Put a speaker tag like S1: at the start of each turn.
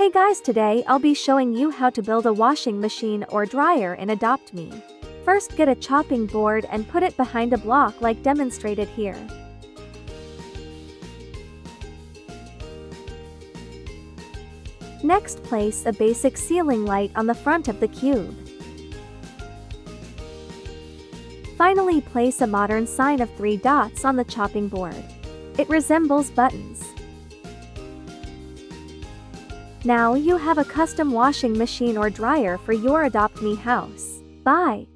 S1: Hey guys, today I'll be showing you how to build a washing machine or dryer in Adopt Me. First, get a chopping board and put it behind a block like demonstrated here. Next, place a basic ceiling light on the front of the cube. Finally, place a modern sign of 3 dots on the chopping board. It resembles buttons. Now you have a custom washing machine or dryer for your Adopt Me house. Bye!